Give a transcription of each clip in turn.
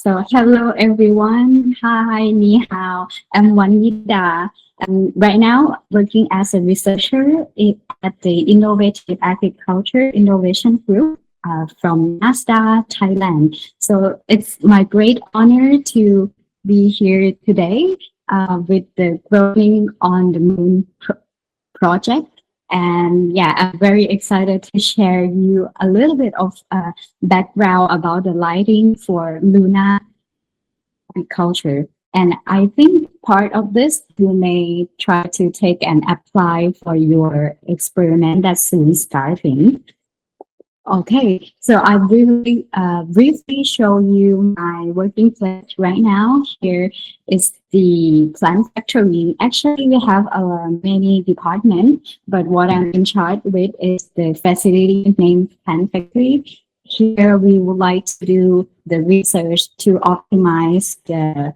Hello everyone. Hi, ni hao. I'm Wannida. I'm right now working as a researcher at the Innovative Agriculture Innovation Group from NASDA, Thailand. So it's my great honor to be here today with the Growing on the Moon project. And yeah, I'm very excited to share you a little bit of background about the lighting for Luna agriculture. And I think part of this you may try to take and apply for your experiment that's soon starting. Okay, so I really briefly show you my working place right now. Here is the plant factory. Actually, we have many departments, but what I'm in charge with is the facility named plant factory. Here, we would like to do the research to optimize the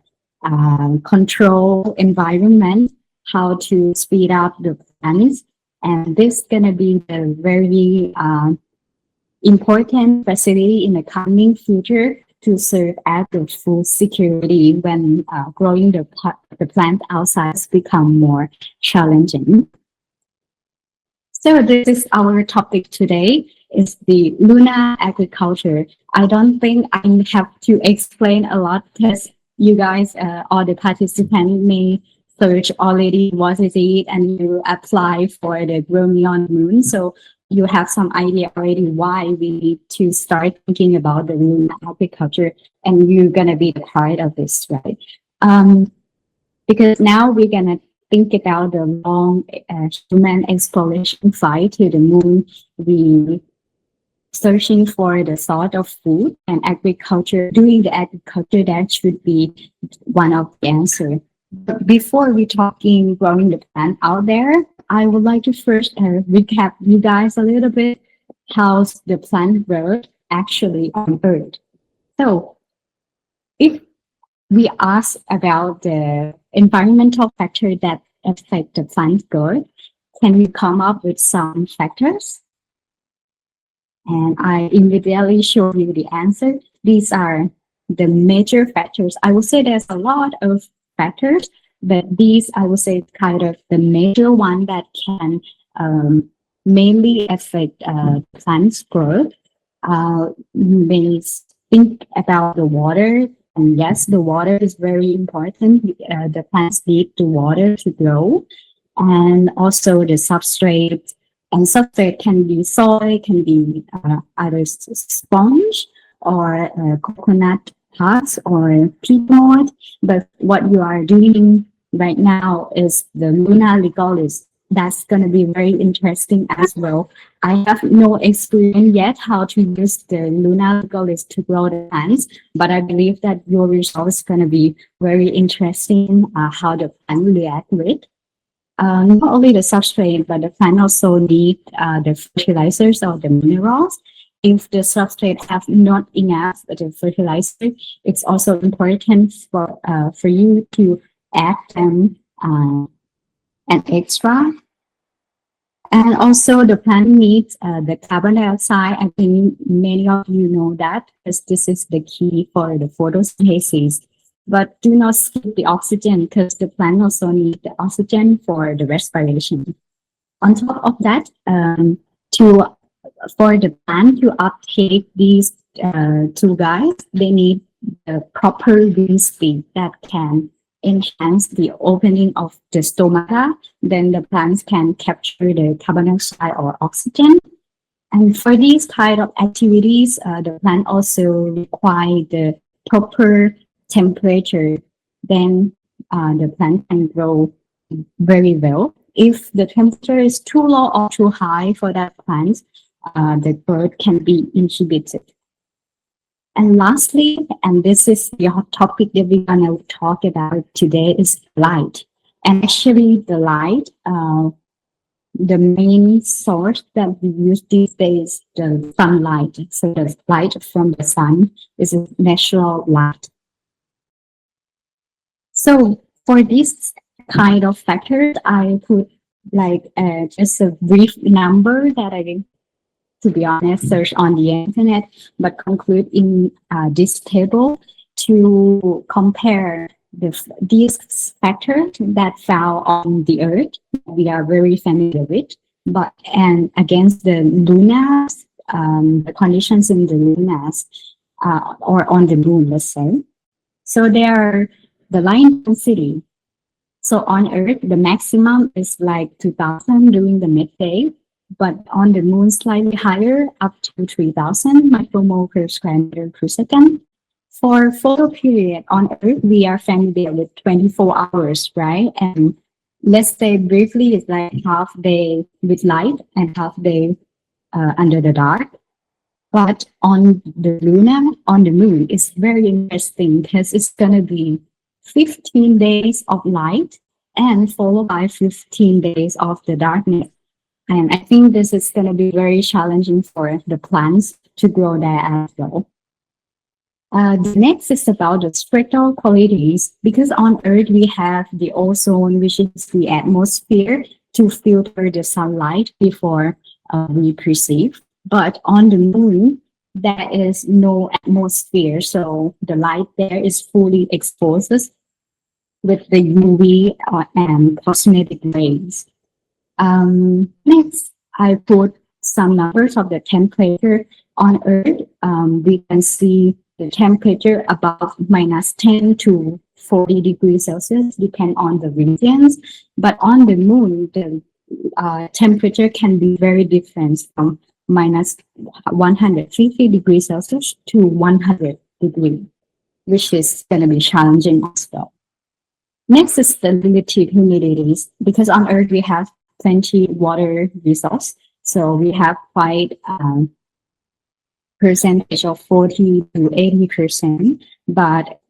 control environment, how to speed up the plants, and this is gonna be the very important facility in the coming future to serve as the food security when growing the plant outside become more challenging. So this is our topic today, is the Luna agriculture. I don't think I have to explain a lot because you guys, all the participants may search already what is it and you apply for the Growing on the Moon. So you have some idea already why we need to start thinking about the Luna agriculture, and you're gonna be a part of this, right? Because now we're gonna think about the long human exploration flight to the moon. We searching for the sort of food and agriculture. Doing the agriculture, that should be one of the answer. But before we talking growing the plant out there, I would like to first recap you guys a little bit how's the plant growth actually on Earth. So if we ask about the environmental factor that affect the plant growth, can we come up with some factors? And I immediately show you the answer. These are the major factors. I would say there's a lot of factors, but these I would say kind of the major one that can mainly affect plants growth. You may think about the water, and yes, the water is very important. The plants need the water to grow, and also the substrate. And substrate can be soil, can be either sponge or coconut husk or peat mold. But what you are doing right now is the Luna legalis. That's going to be very interesting as well. I have no experience yet how to use the Luna legalis to grow the plants, but I believe that your results is going to be very interesting how the plant react with. Not only the substrate, but the plant also need the fertilizers or the minerals. If the substrate have not enough the fertilizer, it's also important for you to add them an extra. And also the plant needs the carbon dioxide. I think many of you know that because this is the key for the photosynthesis. But do not skip the oxygen because the plant also needs the oxygen for the respiration. On top of that, for the plant to uptake these two guys, they need the proper wind speed that can enhance the opening of the stomata. Then the plants can capture the carbon dioxide or oxygen. And for these type of activities, the plant also require the proper temperature. Then the plant can grow very well. If the temperature is too low or too high for that plant, the growth can be inhibited. And lastly, and this is the topic that we're going to talk about today, is light. And actually the light, the main source that we use these days, the sunlight. So the light from the sun is a natural light. So for this kind of factors, I put like just a brief number that I, to be honest, search on the internet, but conclude in this table to compare these factors that found on the Earth, we are very familiar with, and against the lunas, the conditions in the lunas, or on the moon, let's say. So there are the light intensity. So on Earth, the maximum is like 2000 during the midday, but on the moon slightly higher, up to 3000 micromole per square meter per second. For photo period on Earth, we are familiar with 24 hours, right? And let's say briefly, it's like half day with light and half day under the dark. But on the moon, it's very interesting because it's going to be 15 days of light and followed by 15 days of the darkness. And I think this is going to be very challenging for the plants to grow there as well. The next is about the spectral qualities, because on Earth we have the ozone, which is the atmosphere to filter the sunlight before we perceive. But on the moon, there is no atmosphere, so the light there is fully exposed with the UV and cosmetic rays. Next, I put some numbers of the temperature on Earth. We can see the temperature above -10 to 40 degrees Celsius, depend on the regions. But on the moon, the temperature can be very different from -150 degrees Celsius to 100 degrees, which is going to be challenging as well. Next is the relative humidities, because on Earth we have plenty water resource, so we have quite percentage of 40 to 80%, but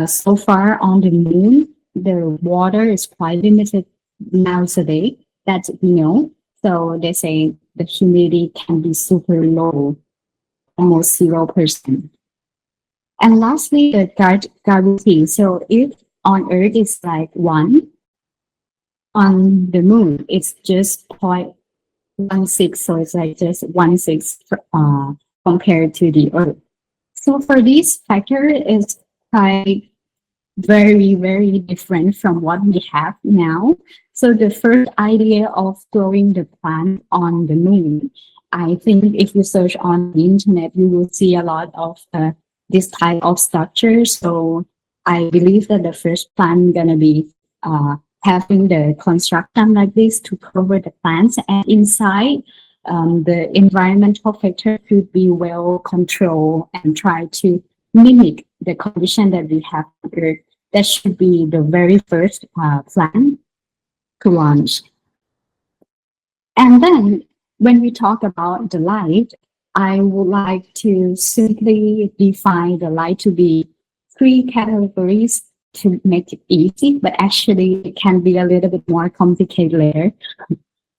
so far on the moon, the water is quite limited nowadays, that we know. So they say the humidity can be super low, almost 0%. And lastly, the gravity. So if on Earth it's like 1, on the moon it's just 0.16, so it's like just 1/6 compared to the Earth. So for this factor, is quite very, very different from what we have now. So the first idea of growing the plant on the moon, I think if you search on the internet, you will see a lot of this type of structure. So I believe that the first plant gonna be having the construction like this to cover the plants, and inside the environmental factor could be well controlled and try to mimic the condition that we have here. That should be the very first plan to launch. And then when we talk about the light, I would like to simply define the light to be 3 categories to make it easy, but actually it can be a little bit more complicated later.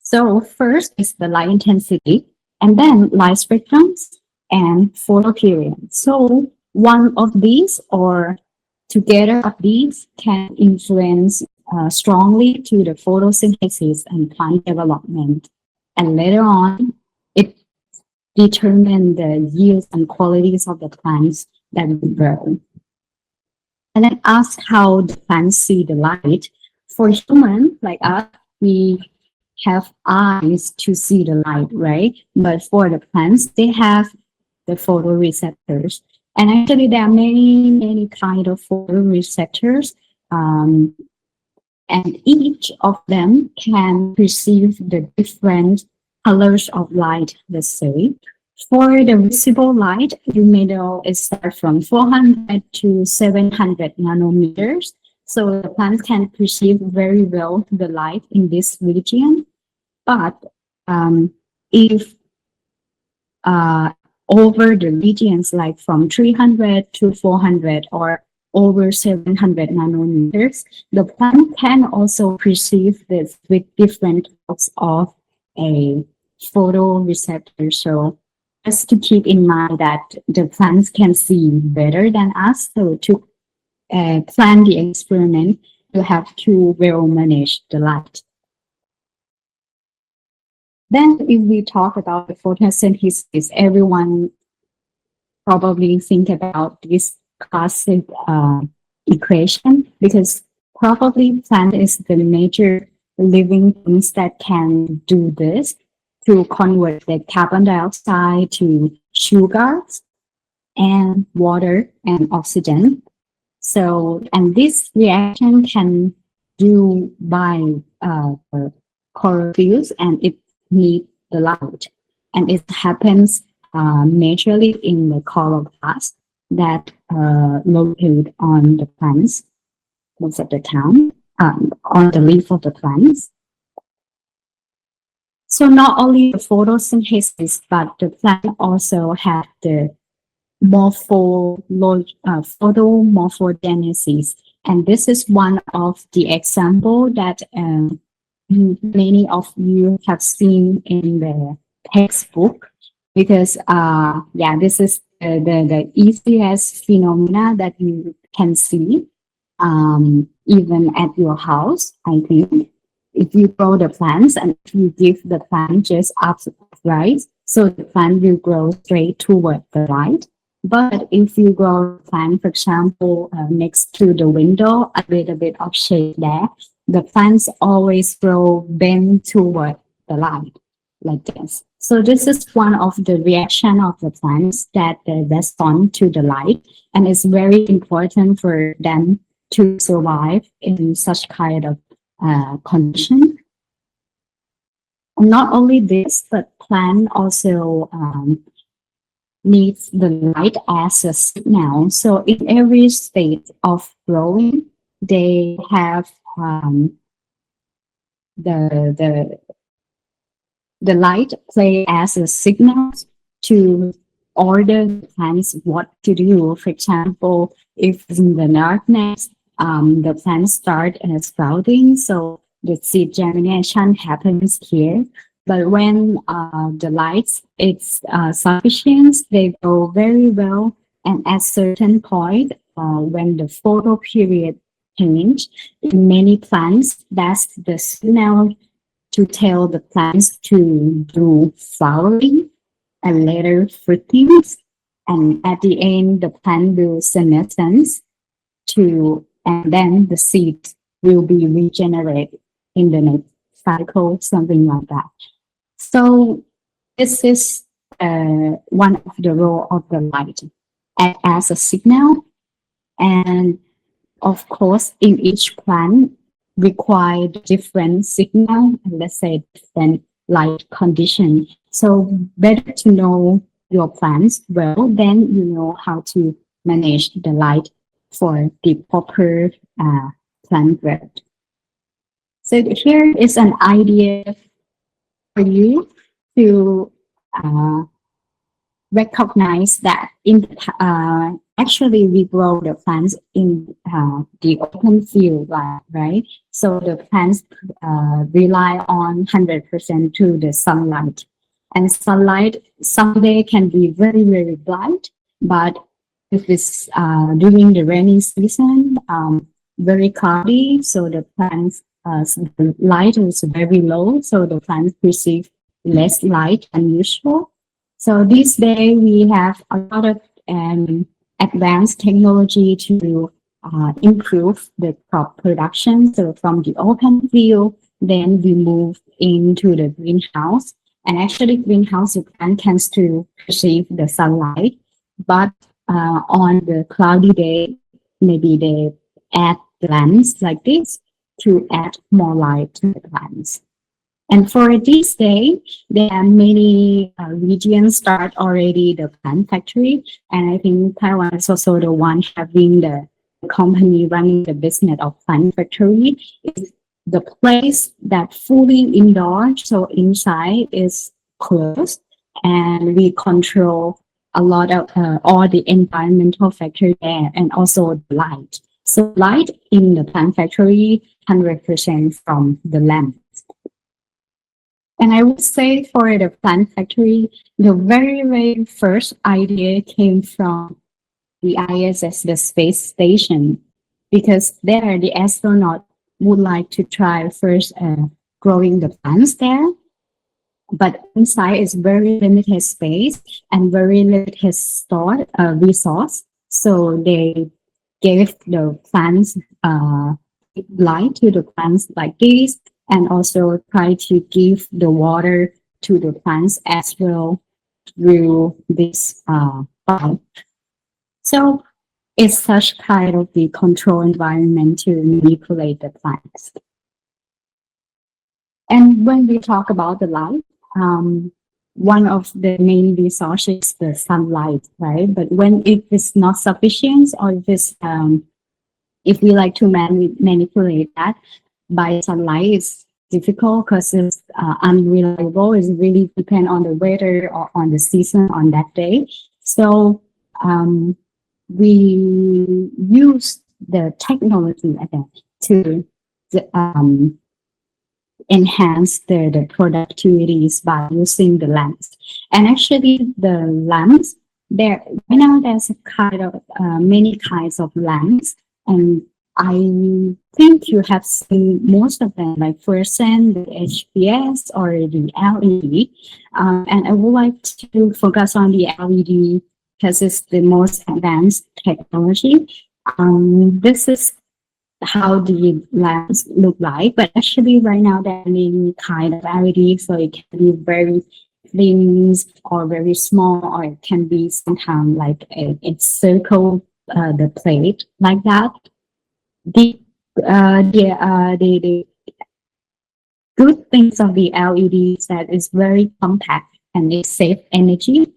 So first is the light intensity, and then light spectrums and photoperiod. So one of these or together of these can influence strongly to the photosynthesis and plant development. And later on, it determines the yields and qualities of the plants that we grow. And then ask how the plants see the light. For humans like us, we have eyes to see the light, right? But for the plants, they have the photoreceptors. And actually, there are many kind of photoreceptors, and each of them can perceive the different colors of light, let's say. For the visible light, you may know it starts from 400 to 700 nanometers. So the plant can perceive very well the light in this region. But if over the regions like from 300 to 400 or over 700 nanometers, the plant can also perceive this with different types of a photoreceptor. So just to keep in mind that the plants can see better than us. So to plan the experiment, you have to well manage the light. Then if we talk about the photosynthesis, everyone probably think about this classic equation, because probably plant is the major living things that can do this, to convert the carbon dioxide to sugars and water and oxygen. So, and this reaction can do by chlorophyll, and it needs the light. And it happens naturally in the chloroplast that located on the plants most of the time, on the leaf of the plants. So not only the photosynthesis, but the plant also have the photomorphogenesis. And this is one of the example that many of you have seen in the textbook, because this is the easiest phenomena that you can see even at your house. I think if you grow the plants and if you give the plant just upright, so the plant will grow straight toward the light. But if you grow the plant, for example, next to the window, a little bit of shade there, the plants always grow bent toward the light, like this. So this is one of the reaction of the plants that respond to the light, and it's very important for them to survive in such kind of condition. And not only this, but plant also needs the light as a signal. So in every state of growing, they have the light play as a signal to order the plants what to do. For example, if in the darkness, the plants start sprouting, so the seed germination happens here. But when the light is sufficient, they grow very well. And at certain point, when the photo period change, in many plants, that's the signal to tell the plants to do flowering and later fruiting. And at the end, the plant will senescence and then the seed will be regenerated in the next cycle, something like that. So this is one of the role of the light as a signal. And of course, in each plant require different signal, let's say different light condition. So better to know your plants well, then you know how to manage the light for the proper plant growth. So here is an idea for you to recognize that actually we grow the plants in the open field, right? So the plants rely on 100% to the sunlight. And sunlight someday can be very, very bright, but if it's during the rainy season, very cloudy, so the plants, the light is very low, so the plants receive less light than usual. So these days we have a lot of advanced technology to improve the crop production. So from the open field, then we move into the greenhouse. And actually greenhouse, the plant can still receive the sunlight, but on the cloudy day, maybe they add lamps like this to add more light to the plants. And for this day, there are many regions start already the plant factory. And I think Taiwan is also the one having the company running the business of plant factory. It's the place that fully indoor, so inside is closed, and we control a lot of all the environmental factors there, and also the light. So light in the plant factory, 100% from the lamp. And I would say for the plant factory, the very, very first idea came from the ISS, the space station, because there the astronaut would like to try first growing the plants there. But inside is very limited space and very limited stored resource. So they gave the plants light to the plants like this, and also try to give the water to the plants as well through this pipe. So it's such kind of the control environment to manipulate the plants. And when we talk about the light, one of the main resources is the sunlight, right? But when it is not sufficient, or if we like to manipulate that by sunlight, it's difficult because it's unreliable. It really depends on the weather or on the season on that day. So we use the technology again to enhance the productivities by using the lamps. And actually the lamps, right now there's a kind of many kinds of lamps, and I think you have seen most of them, like fluorescent, the HPS, or the LED. And I would like to focus on the LED because it's the most advanced technology. This is how the lamps look like, but actually right now there are many kind of LED, so it can be very thin or very small, or it can be sometimes like it circle the plate like that. The good things of the LED is that it's very compact and it saves energy,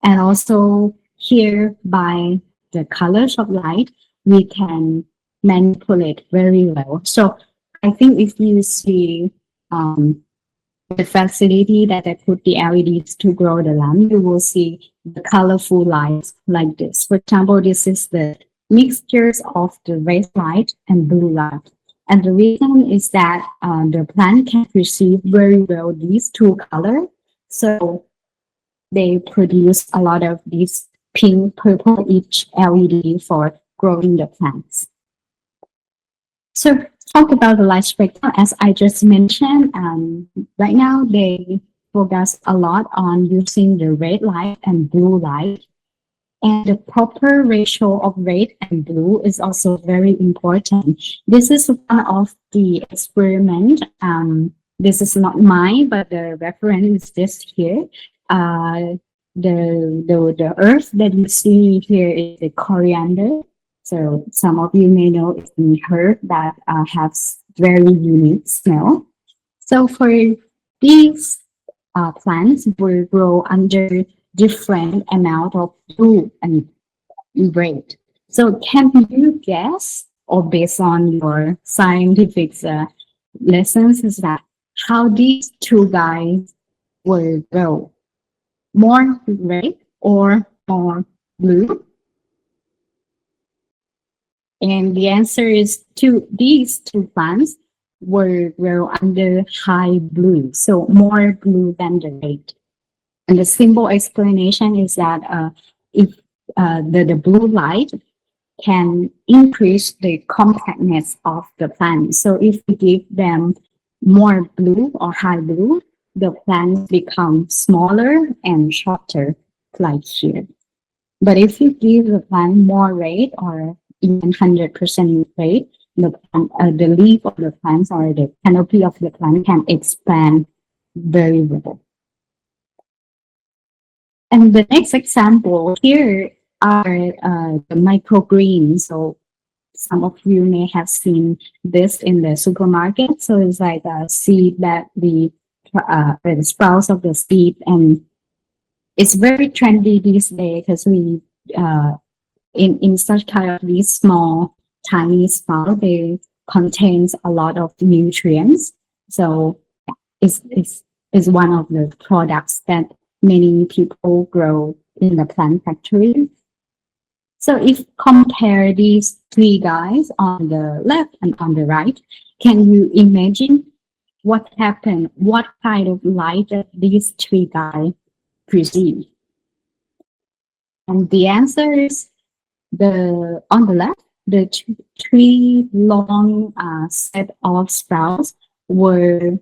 and also here by the colors of light we can manipulate very well. So I think if you see the facility that I put the LEDs to grow the lamp, you will see the colorful lights like this. For example, this is the mixtures of the red light and blue light. And the reason is that the plant can perceive very well these two colors. So they produce a lot of these pink, purple each LED for growing the plants. So talk about the light spectrum, as I just mentioned, right now they focus a lot on using the red light and blue light. And the proper ratio of red and blue is also very important. This is one of the experiment. This is not mine, but the reference is this here. The earth that you see here is the coriander. So some of you may know it's the herb that has very unique smell. So for these plants will grow under different amount of blue and red. So can you guess, or based on your scientific lessons, is that how these two guys will grow? More red or more blue? And the answer is these two plants will grow under high blue, so more blue than the red. And the simple explanation is that if the blue light can increase the compactness of the plant. So if we give them more blue or high blue, the plants become smaller and shorter, like here. But if you give the plant more red or even 100% red, the leaf of the plants or the canopy of the plant can expand very well. And the next example here are the microgreens. So some of you may have seen this in the supermarket. So it's like a seed that the sprouts of the seed, and it's very trendy these days because we in such kind of these small tiny spout, they contains a lot of nutrients. So it's one of the products that many people grow in the plant factory. So if compare these three guys on the left and on the right, can you imagine what happened? What kind of light that these three guys perceive? And the answer is on the left, the three long set of sprouts were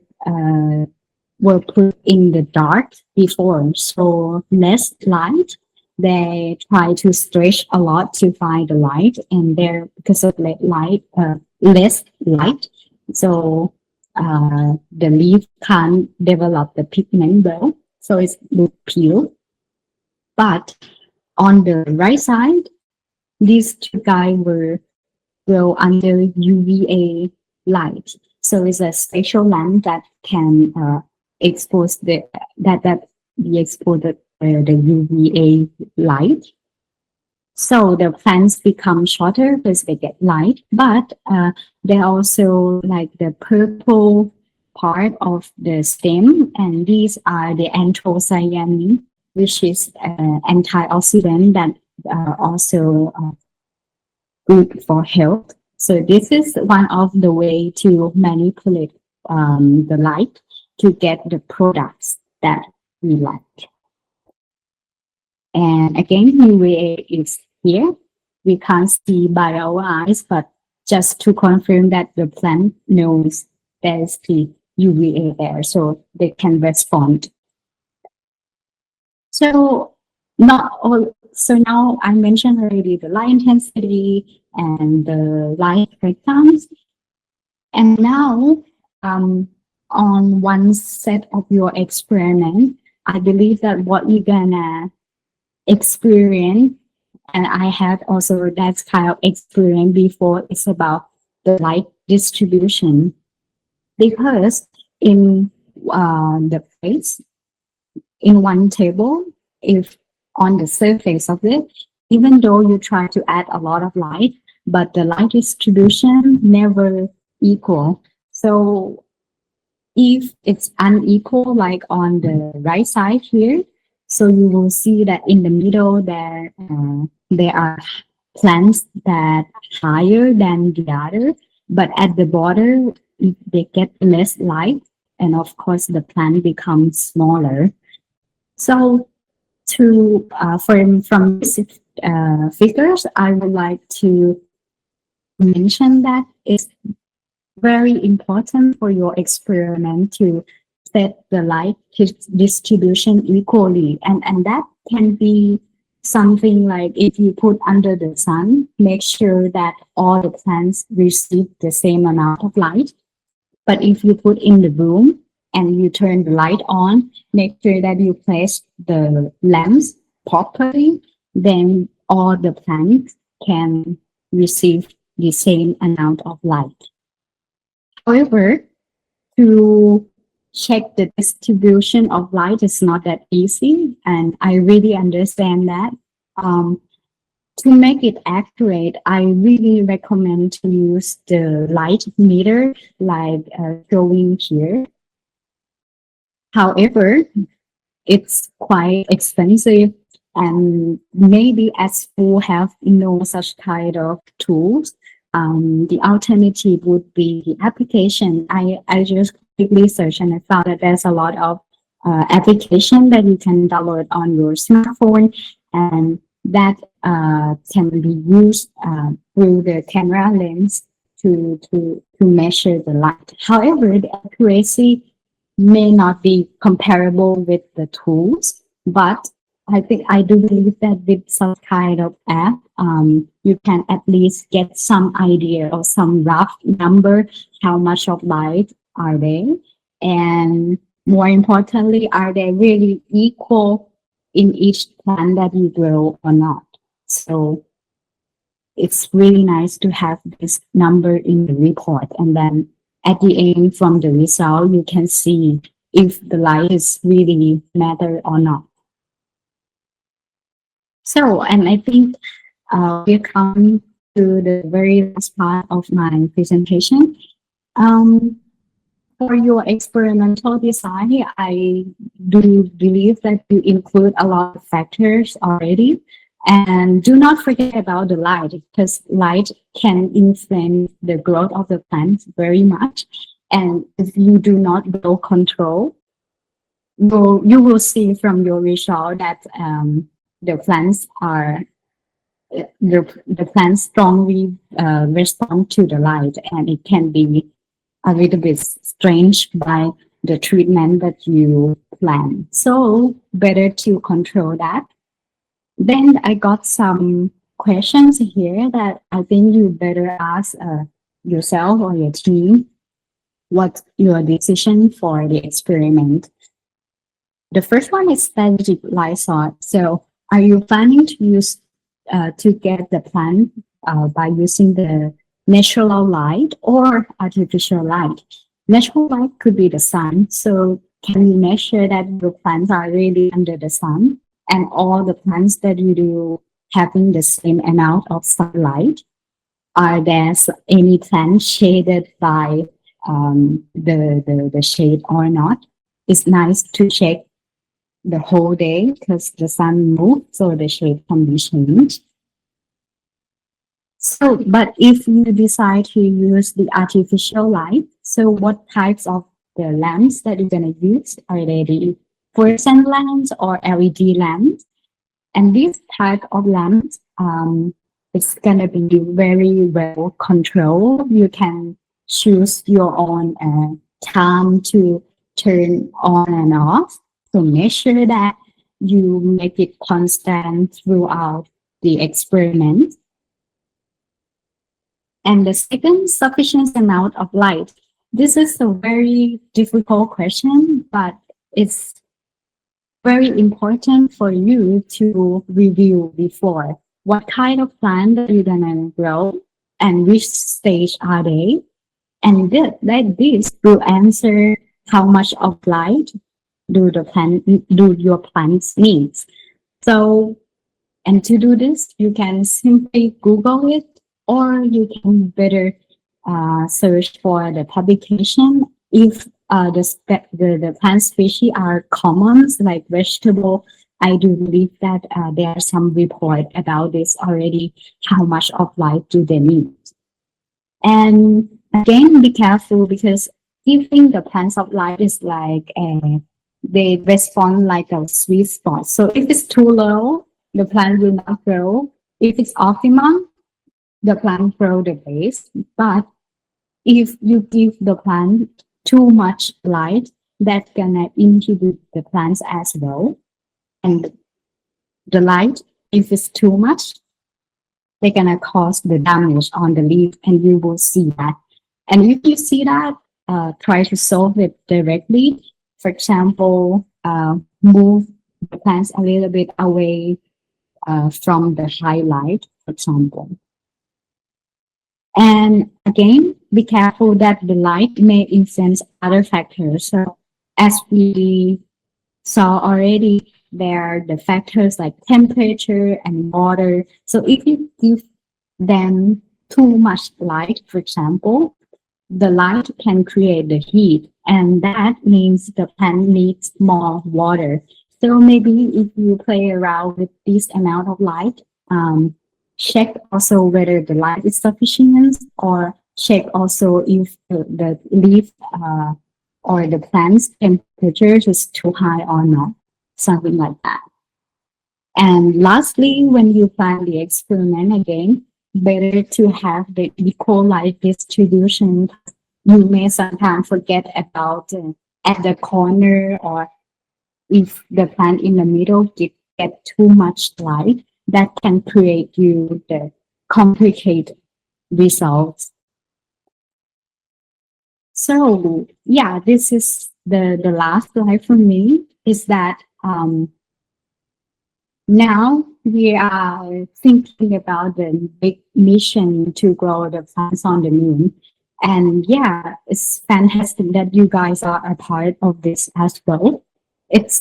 put in the dark before, so less light. they try to stretch a lot to find the light, and there because of less light, so the leaf can't develop the pigment well, so it's look pale. But on the right side, these two guys were grow under UVA light. So it's a special lamp that can expose that we expose the UVA light. So the plants become shorter because they get light, but they also like the purple part of the stem, and these are the anthocyanin, which is antioxidant that also good for health. So this is one of the way to manipulate the light to get the products that we like. And again, UVA is here. We can't see by our eyes, but just to confirm that the plant knows there's the UVA there, so they can respond. So now I mentioned already the light intensity and the light breakdowns. And now on one set of your experiment, I believe that what you're gonna experience, and I had also that kind of experience before, is about the light distribution. Because in the place, in one table, if on the surface of it, even though you try to add a lot of light, but the light distribution never equal. So if it's unequal, like on the right side here, so you will see that in the middle there are plants that higher than the other, but at the border they get less light, and of course the plant becomes smaller. So from these figures, I would like to mention that it's very important for your experiment to set the light distribution equally, and that can be something like if you put under the sun, make sure that all the plants receive the same amount of light. But if you put in the room and you turn the light on, make sure that you place the lamps properly, then all the plants can receive the same amount of light. However, to check the distribution of light is not that easy, and I really understand that. To make it accurate, I really recommend to use the light meter like showing here. However, it's quite expensive, and maybe as you have no such kind of tools, the alternative would be the application. I just quickly searched and I found that there's a lot of application that you can download on your smartphone, and that can be used through the camera lens to measure the light. However, the accuracy may not be comparable with the tools, but I do believe that with some kind of app, you can at least get some idea or some rough number how much of light are they, and more importantly, are they really equal in each plant that you grow or not. So it's really nice to have this number in the report, and then at the end from the result you can see if the light is really matter or not. So, and I think we're coming to the very last part of my presentation. For your experimental design, I do believe that you include a lot of factors already. And do not forget about the light, because light can influence the growth of the plants very much. And if you do not grow control, you will see from your result that the plants strongly respond to the light, and it can be a little bit strange by the treatment that you plan. So better to control that. Then I got some questions here that I think you better ask yourself or your team what's your decision for the experiment. The first one is strategic light source. So are you planning to use to get the plant by using the natural light or artificial light? Natural light could be the sun. So can you make sure that your plants are really under the sun and all the plants that you do having the same amount of sunlight? Are there any plants shaded by the shade or not? It's nice to check the whole day because the sun moves, so the shade can be changed. So, but if you decide to use the artificial light, so what types of the lamps that you're going to use? Are they the fluorescent lamps or LED lamps? And this type of lamps, it's going to be very well controlled. You can choose your own time to turn on and off. So make sure that you make it constant throughout the experiment. And the second, sufficient amount of light. This is a very difficult question, but it's very important for you to review before. What kind of plant are you gonna grow and which stage are they? And this will answer how much of light do your plants need. So, and to do this, you can simply Google it, or you can better search for the publication. If the plant species are common, like vegetable, I do believe that there are some report about this already. How much of light do they need? And again, be careful because giving the plants of light is like they respond like a sweet spot. So if it's too low, the plant will not grow. If it's optimum, the plant grow the base. But if you give the plant too much light, that's gonna inhibit the plants as well. And the light, if it's too much, they're gonna cause the damage on the leaf, and you will see that. And if you see that, try to solve it directly. For example, move the plants a little bit away from the high light, for example. And again, be careful that the light may influence other factors. So as we saw already, there are the factors like temperature and water. So if you give them too much light, for example, the light can create the heat, and that means the plant needs more water. So maybe if you play around with this amount of light, check also whether the light is sufficient, or check also if the leaf or the plant's temperature is too high or not, something like that. And lastly, when you plan the experiment again, better to have the equal light distribution. You may sometimes forget about at the corner, or if the plant in the middle get too much light, that can create you the complicated results. So yeah, this is the last slide for me, is that now we are thinking about the big mission to grow the plants on the moon. And yeah, it's fantastic that you guys are a part of this as well. It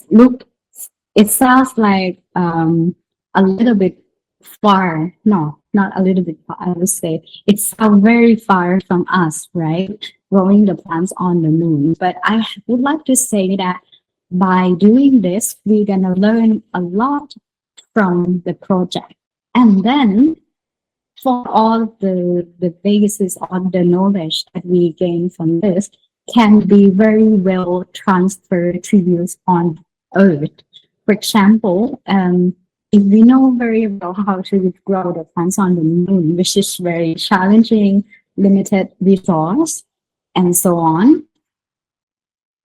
sounds like a little bit far. No, not a little bit far. I would say it's very far from us, right? Growing the plants on the moon. But I would like to say that by doing this, we're gonna learn a lot from the project. And then for all the basis of the knowledge that we gain from this can be very well transferred to use on Earth. For example, if we know very well how to grow the plants on the moon, which is very challenging, limited resource, and so on,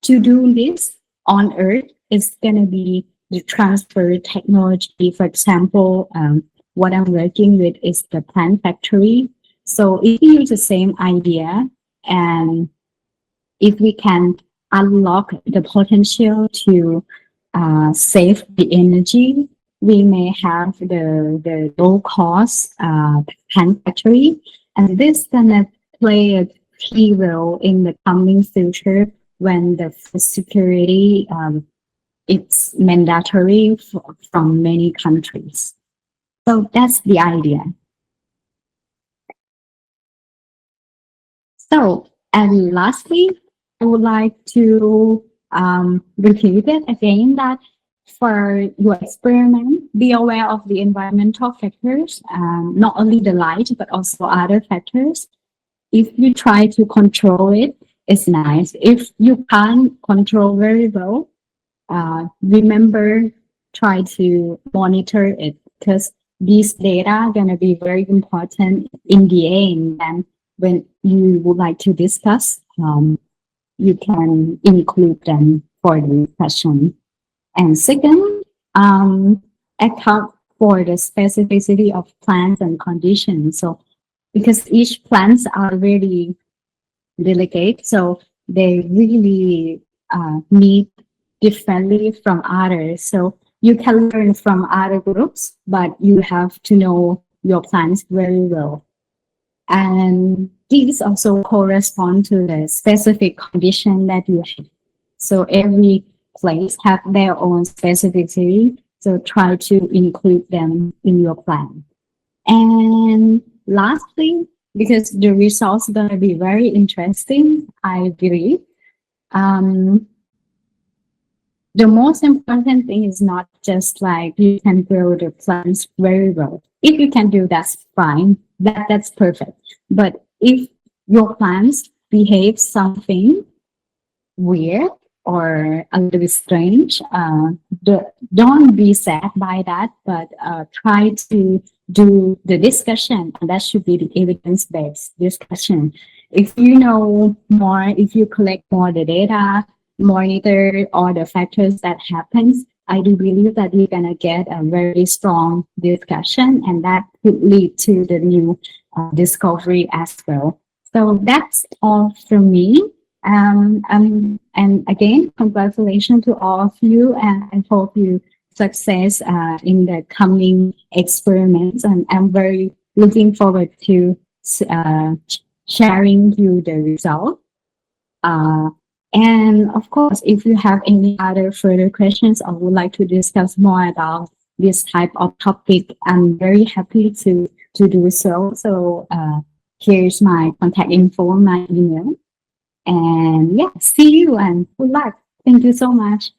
to do this on Earth is going to be the transfer technology. For example, what I'm working with is the plant factory. So if we use the same idea, and if we can unlock the potential to save the energy, we may have the low cost plant factory, and this gonna play a key role in the coming future when the food security it's mandatory from many countries. So that's the idea. So, and lastly, I would like to repeat it again that for your experiment, be aware of the environmental factors, not only the light, but also other factors. If you try to control it, it's nice. If you can't control very well, remember, try to monitor it, because these data are going to be very important in the end. And when you would like to discuss, you can include them for the discussion. And second, account for the specificity of plants and conditions. So because each plants are really delicate, so they really need differently from others. So you can learn from other groups, but you have to know your plants very well. And these also correspond to the specific condition that you have. So every place have their own specificity. So try to include them in your plan. And lastly, because the results are going to be very interesting, I believe, the most important thing is not just like you can grow the plants very well. If you can do that's fine, that's perfect. But if your plants behave something weird or a little bit strange, don't be sad by that, but try to do the discussion, and that should be the evidence-based discussion. If you know more, if you collect more the data, monitor all the factors that happens, I do believe that you're gonna get a very strong discussion, and that could lead to the new discovery as well. So that's all from me. And again, congratulations to all of you, and I hope you success in the coming experiments. And I'm very looking forward to sharing you the result. And of course, if you have any other further questions or would like to discuss more about this type of topic, I'm very happy to do so. So here's my contact info, my email. And yeah, see you and good luck. Thank you so much.